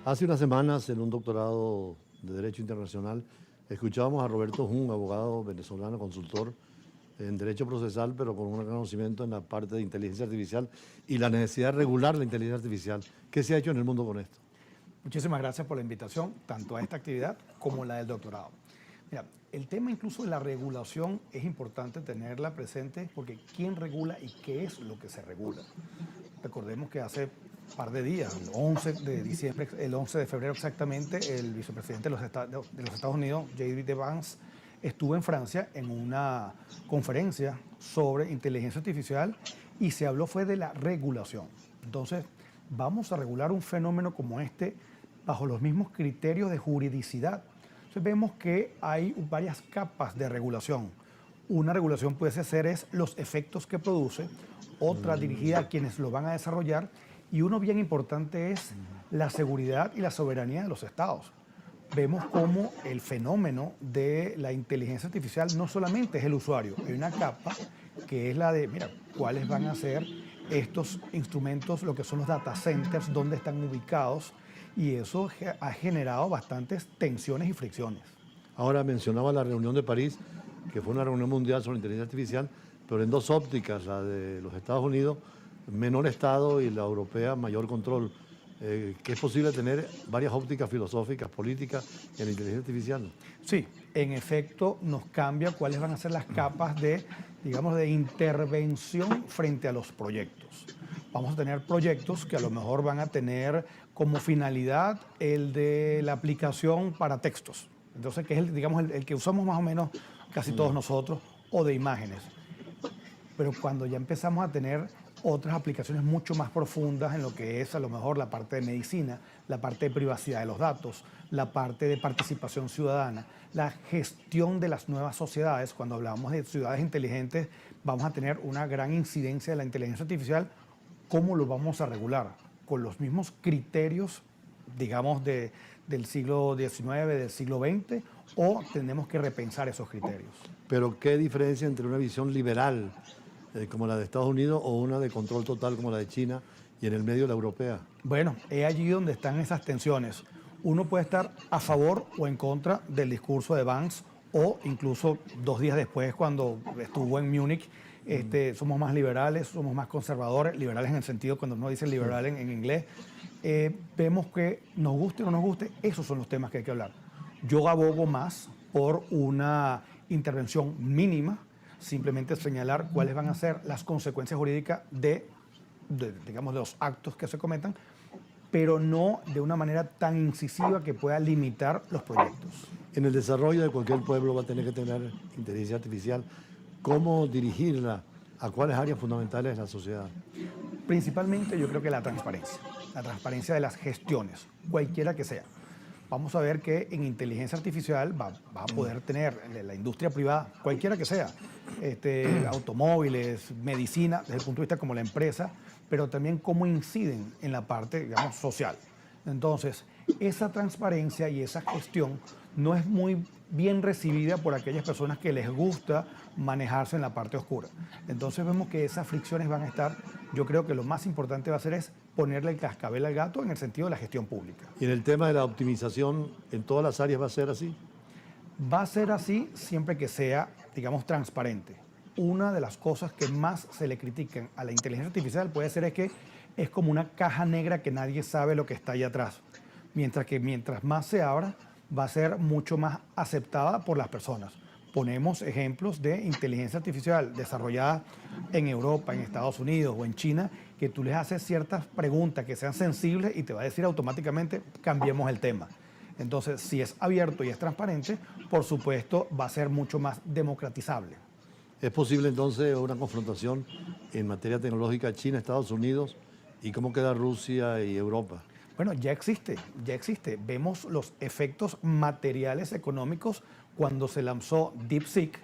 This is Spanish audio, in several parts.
Hace unas semanas, en un doctorado de Derecho Internacional, escuchábamos a Roberto Jung, abogado venezolano, consultor en Derecho Procesal, pero con un gran conocimiento en la parte de inteligencia artificial y la necesidad de regular la inteligencia artificial. ¿Qué se ha hecho en el mundo con esto? Muchísimas gracias por la invitación, tanto a esta actividad como la del doctorado. Mira, el tema incluso de la regulación es importante tenerla presente porque ¿quién regula y qué es lo que se regula? Recordemos que hace un par de días, el 11 de diciembre, el 11 de febrero exactamente, el vicepresidente de los Estados Unidos, J.D. Vance, estuvo en Francia en una conferencia sobre inteligencia artificial y se habló fue de la regulación. Entonces, vamos a regular un fenómeno como este bajo los mismos criterios de juridicidad. Entonces vemos que hay varias capas de regulación. Una regulación puede ser los efectos que produce, otra dirigida a quienes lo van a desarrollar y uno bien importante es la seguridad y la soberanía de los estados. Vemos cómo el fenómeno de la inteligencia artificial no solamente es el usuario, hay una capa que es la de, mira, cuáles van a ser estos instrumentos, lo que son los data centers, dónde están ubicados, y eso ha generado bastantes tensiones y fricciones. Ahora mencionaba la reunión de París, que fue una reunión mundial sobre inteligencia artificial, pero en dos ópticas, la de los Estados Unidos, menor Estado, y la europea, mayor control. Que es posible tener varias ópticas filosóficas, políticas en la inteligencia artificial. Sí, en efecto nos cambia cuáles van a ser las capas de, digamos, de intervención frente a los proyectos. Vamos a tener proyectos que a lo mejor van a tener como finalidad el de la aplicación para textos. Entonces, que es el que usamos más o menos casi todos nosotros, o de imágenes. Pero cuando ya empezamos a tener otras aplicaciones mucho más profundas en lo que es a lo mejor la parte de medicina, la parte de privacidad de los datos, la parte de participación ciudadana, la gestión de las nuevas sociedades. Cuando hablamos de ciudades inteligentes, vamos a tener una gran incidencia de la inteligencia artificial. ¿Cómo lo vamos a regular? Con los mismos criterios, digamos, del siglo XIX, del siglo XX, o tenemos que repensar esos criterios. Pero ¿qué diferencia entre una visión liberal como la de Estados Unidos o una de control total como la de China y en el medio la europea? Bueno, es allí donde están esas tensiones. Uno puede estar a favor o en contra del discurso de Vance, o incluso 2 días después cuando estuvo en Múnich, somos más liberales, somos más conservadores, liberales en el sentido cuando uno dice liberal en inglés. Vemos que nos guste o no nos guste, esos son los temas que hay que hablar. Yo abogo más por una intervención mínima, simplemente señalar cuáles van a ser las consecuencias jurídicas digamos, de los actos que se cometan, pero no de una manera tan incisiva que pueda limitar los proyectos. En el desarrollo de cualquier pueblo va a tener que tener inteligencia artificial. ¿Cómo dirigirla? ¿A cuáles áreas fundamentales de la sociedad? Principalmente yo creo que la transparencia de las gestiones, cualquiera que sea. Vamos a ver que en inteligencia artificial va a poder tener la industria privada, cualquiera que sea, automóviles, medicina, desde el punto de vista como la empresa, pero también cómo inciden en la parte, digamos, social. Entonces, esa transparencia y esa gestión no es muy bien recibida por aquellas personas que les gusta manejarse en la parte oscura. Entonces vemos que esas fricciones van a estar. Yo creo que lo más importante va a ser es ponerle el cascabel al gato en el sentido de la gestión pública. ¿Y en el tema de la optimización, en todas las áreas va a ser así? Va a ser así siempre que sea, digamos, transparente. Una de las cosas que más se le critican a la inteligencia artificial puede ser es que es como una caja negra que nadie sabe lo que está ahí atrás. Mientras más se abra, va a ser mucho más aceptada por las personas. Ponemos ejemplos de inteligencia artificial desarrollada en Europa, en Estados Unidos o en China, que tú les haces ciertas preguntas que sean sensibles y te va a decir automáticamente, cambiemos el tema. Entonces, si es abierto y es transparente, por supuesto, va a ser mucho más democratizable. ¿Es posible entonces una confrontación en materia tecnológica China-Estados Unidos? ¿Y cómo queda Rusia y Europa? Bueno, ya existe. Vemos los efectos materiales económicos cuando se lanzó DeepSeek,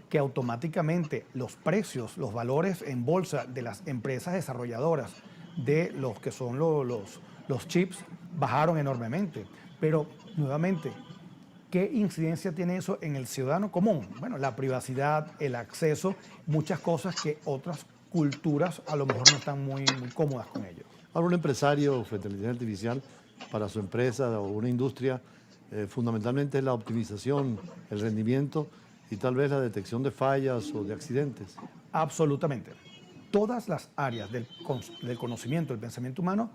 que automáticamente los precios, los valores en bolsa de las empresas desarrolladoras de los que son los chips bajaron enormemente. Pero, nuevamente, ¿qué incidencia tiene eso en el ciudadano común? Bueno, la privacidad, el acceso, muchas cosas que otras culturas a lo mejor no están muy cómodas con ello. Ahora, un empresario frente a la inteligencia artificial para su empresa o una industria, fundamentalmente es la optimización, el rendimiento y tal vez la detección de fallas o de accidentes. Absolutamente. Todas las áreas del conocimiento, del pensamiento humano,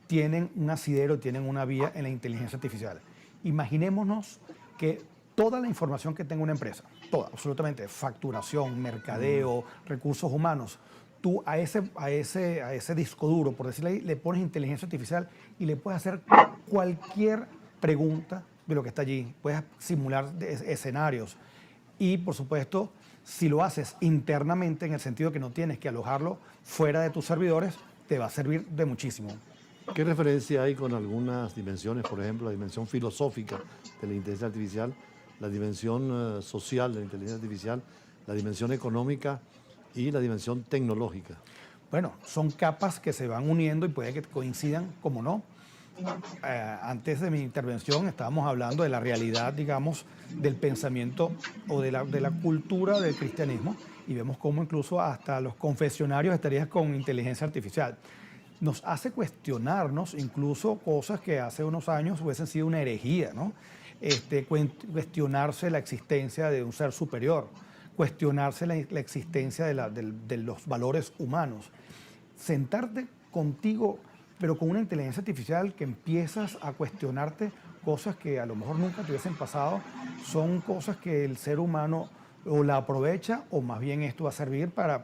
tienen un asidero, tienen una vía en la inteligencia artificial. Imaginémonos que toda la información que tenga una empresa, toda, absolutamente, facturación, mercadeo, recursos humanos, tú a ese disco duro, por decirlo ahí, le pones inteligencia artificial y le puedes hacer cualquier pregunta de lo que está allí. Puedes simular escenarios y, por supuesto, si lo haces internamente, en el sentido que no tienes que alojarlo fuera de tus servidores, te va a servir de muchísimo. ¿Qué referencia hay con algunas dimensiones, por ejemplo, la dimensión filosófica de la inteligencia artificial, la dimensión social de la inteligencia artificial, la dimensión económica y la dimensión tecnológica? Bueno, son capas que se van uniendo y puede que coincidan, como no. Antes de mi intervención estábamos hablando de la realidad, digamos, del pensamiento o de la cultura del cristianismo y vemos cómo incluso hasta los confesionarios estarían con inteligencia artificial. Nos hace cuestionarnos incluso cosas que hace unos años hubiesen sido una herejía, ¿no? Cuestionarse la existencia de un ser superior, cuestionarse la existencia de los valores humanos. Sentarte contigo, pero con una inteligencia artificial que empiezas a cuestionarte cosas que a lo mejor nunca te hubiesen pasado, son cosas que el ser humano o la aprovecha o más bien esto va a servir para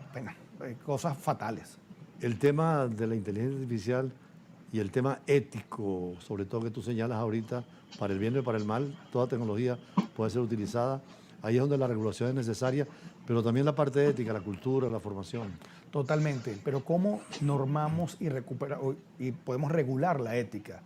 cosas fatales. El tema de la inteligencia artificial y el tema ético, sobre todo que tú señalas ahorita, para el bien y para el mal, toda tecnología puede ser utilizada. Ahí es donde la regulación es necesaria, pero también la parte ética, la cultura, la formación. Totalmente, pero ¿cómo normamos y podemos regular la ética?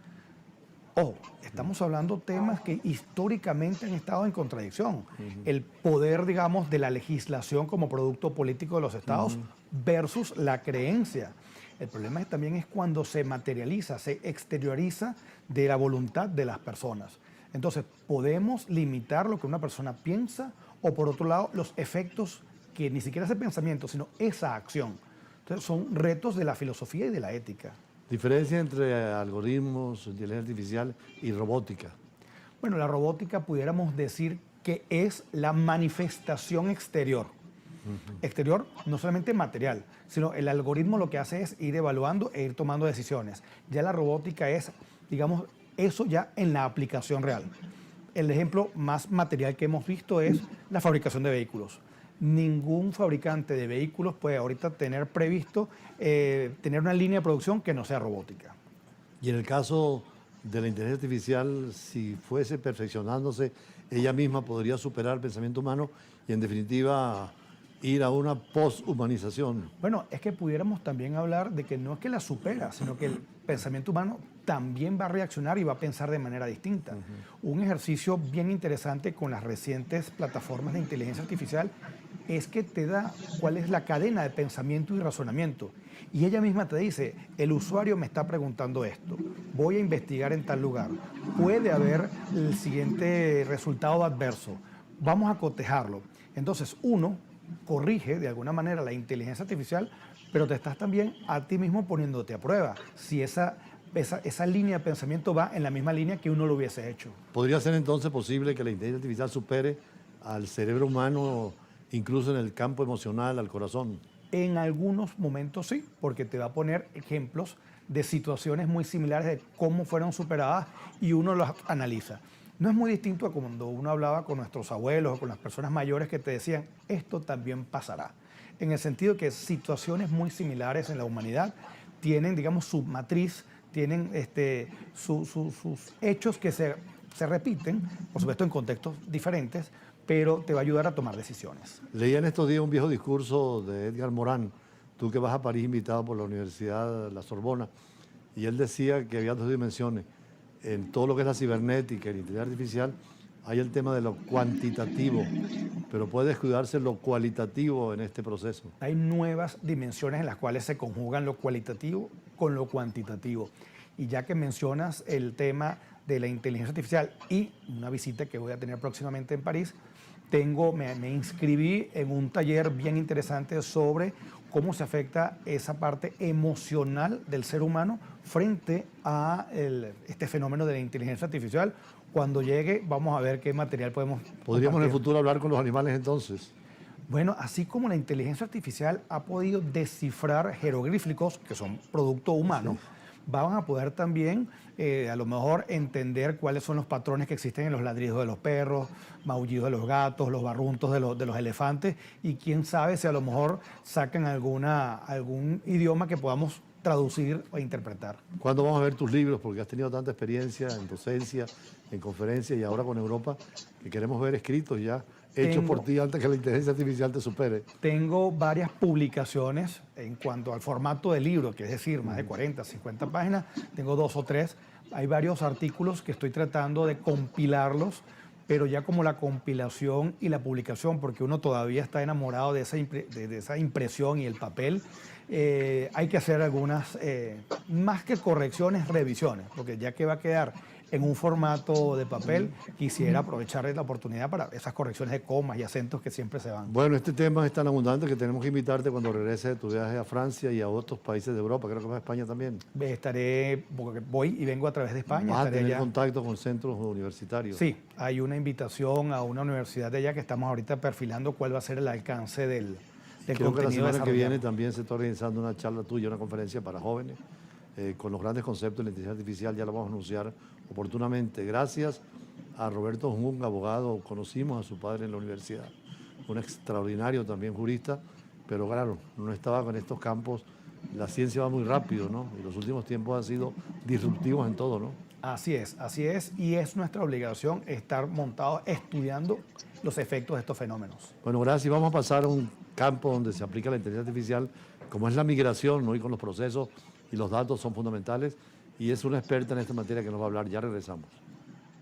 Ojo, estamos hablando temas que históricamente han estado en contradicción. El poder, digamos, de la legislación como producto político de los estados versus la creencia. El problema también es cuando se materializa, se exterioriza de la voluntad de las personas. Entonces, podemos limitar lo que una persona piensa o, por otro lado, los efectos que ni siquiera ese pensamiento, sino esa acción. Entonces, son retos de la filosofía y de la ética. Diferencia entre algoritmos, inteligencia artificial y robótica. Bueno, la robótica pudiéramos decir que es la manifestación exterior. Exterior no solamente material, sino el algoritmo lo que hace es ir evaluando e ir tomando decisiones. Ya la robótica es, digamos, eso ya en la aplicación real. El ejemplo más material que hemos visto es la fabricación de vehículos. Ningún fabricante de vehículos puede ahorita tener previsto tener una línea de producción que no sea robótica. Y en el caso de la inteligencia artificial, si fuese perfeccionándose, ella misma podría superar el pensamiento humano y, en definitiva, ir a una poshumanización. Bueno, es que pudiéramos también hablar de que no es que la supera, sino que el pensamiento humano también va a reaccionar y va a pensar de manera distinta. Un ejercicio bien interesante con las recientes plataformas de inteligencia artificial es que te da cuál es la cadena de pensamiento y razonamiento. Y ella misma te dice, el usuario me está preguntando esto, voy a investigar en tal lugar, puede haber el siguiente resultado adverso, vamos a cotejarlo. Entonces, uno corrige de alguna manera la inteligencia artificial, pero te estás también a ti mismo poniéndote a prueba si esa línea de pensamiento va en la misma línea que uno lo hubiese hecho. ¿Podría ser entonces posible que la inteligencia artificial supere al cerebro humano, incluso en el campo emocional, al corazón? En algunos momentos sí, porque te va a poner ejemplos de situaciones muy similares de cómo fueron superadas y uno las analiza. No es muy distinto a cuando uno hablaba con nuestros abuelos o con las personas mayores que te decían, esto también pasará. En el sentido que situaciones muy similares en la humanidad tienen, digamos, su matriz, tienen sus hechos que se repiten, por supuesto en contextos diferentes, pero te va a ayudar a tomar decisiones. Leía en estos días un viejo discurso de Edgar Morin, tú que vas a París invitado por la Universidad de la Sorbona, y él decía que había dos dimensiones. En todo lo que es la cibernética y la inteligencia artificial hay el tema de lo cuantitativo, pero puede descuidarse lo cualitativo en este proceso. Hay nuevas dimensiones en las cuales se conjugan lo cualitativo con lo cuantitativo. Y ya que mencionas el tema de la inteligencia artificial y una visita que voy a tener próximamente en París, Me inscribí en un taller bien interesante sobre cómo se afecta esa parte emocional del ser humano frente a este fenómeno de la inteligencia artificial. Cuando llegue, vamos a ver qué material podemos ¿Podríamos en el compartir. futuro hablar con los animales entonces? Bueno, así como la inteligencia artificial ha podido descifrar jeroglíficos, que son producto humano, van a poder también a lo mejor entender cuáles son los patrones que existen en los ladridos de los perros, maullidos de los gatos, los barruntos de los elefantes, y quién sabe si a lo mejor sacan algún idioma que podamos traducir o interpretar. ¿Cuándo vamos a ver tus libros? Porque has tenido tanta experiencia en docencia, en conferencias y ahora con Europa, que queremos ver escritos ya, hechos por ti antes que la inteligencia artificial te supere. Tengo varias publicaciones en cuanto al formato de libro, que es decir, más de 40, 50 páginas. Tengo 2 o 3. Hay varios artículos que estoy tratando de compilarlos, pero ya como la compilación y la publicación, porque uno todavía está enamorado de esa impresión y el papel, hay que hacer algunas, más que correcciones, revisiones, porque ya que va a quedar en un formato de papel, quisiera aprovechar la oportunidad para esas correcciones de comas y acentos que siempre se van. Bueno, este tema es tan abundante que tenemos que invitarte cuando regreses de tu viaje a Francia y a otros países de Europa, creo que vas a España también. Voy y vengo a través de España. ¿Vas a Estaré tener allá. contacto con centros universitarios? Sí, hay una invitación a una universidad de allá que estamos ahorita perfilando cuál va a ser el alcance del Creo que la contenido semana que viene desarrollado. también se está organizando una charla tuya, una conferencia para jóvenes, con los grandes conceptos de la inteligencia artificial. Ya lo vamos a anunciar oportunamente. Gracias a Roberto Jung, abogado, conocimos a su padre en la universidad, un extraordinario también jurista, pero claro, no estaba con estos campos. La ciencia va muy rápido, ¿no? Y los últimos tiempos han sido disruptivos en todo, ¿no? Así es, y es nuestra obligación estar montados estudiando los efectos de estos fenómenos. Bueno, gracias. Vamos a pasar a un campo donde se aplica la inteligencia artificial, como es la migración, ¿no? Y con los procesos y los datos son fundamentales. Y es una experta en esta materia que nos va a hablar. Ya regresamos.